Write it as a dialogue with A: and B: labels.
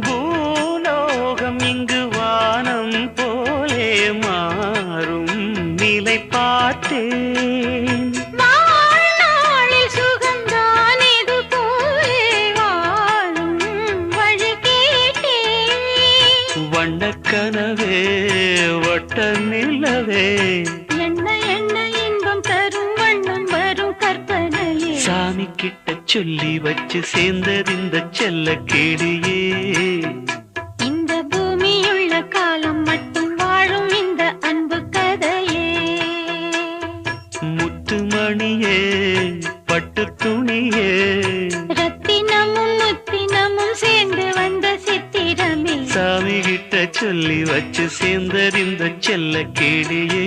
A: பூலோகம் இங்கு வானம் போலே மாறும் நிலை பார்த்தேன்.
B: வாழ்நாளில் சுகந்தான் இது போலே வாழும் வழி கேட்டேன்.
A: வண்ணக்கனவே வட்ட நிலவே
B: என்ன என்ன இன்பம் தரும் வண்ணம் வரும் கற்பனையே.
A: சாமி கிட்ட சொல்லி வச்சு சேர்ந்தது இந்த செல்ல கேடியே.
B: இந்த பூமியுள்ள காலம் மட்டும் வாழும் இந்த அன்பு கதையே.
A: முத்துமணியே பட்டு துணியே
B: ரத்தினமும் முத்தினமும் சேர்ந்து வந்த சித்திரமே.
A: சாமி கிட்ட சொல்லி வச்சு சேர்ந்தது இந்த செல்ல கேடியே.